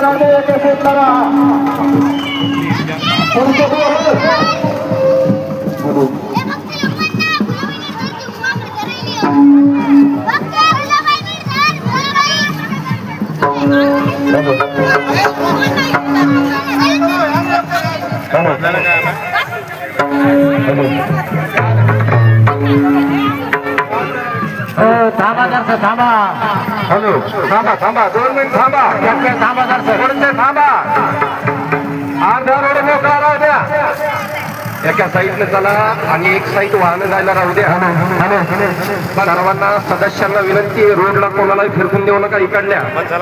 राणे एकत्रित करा थांबा जरसं थांबा. हॅलो थांबा थांबा 2 मिनिट थांबा थांबा जरसं. थोडे थांबा अर्धा रोड मोकळा राहू द्या एका साईडने चला आणि एक साईड वाहन जायला राहू द्या सर्वांना सदस्यांना विनंती रोडला कोणालाही फिरकून देऊ नका इकडल्या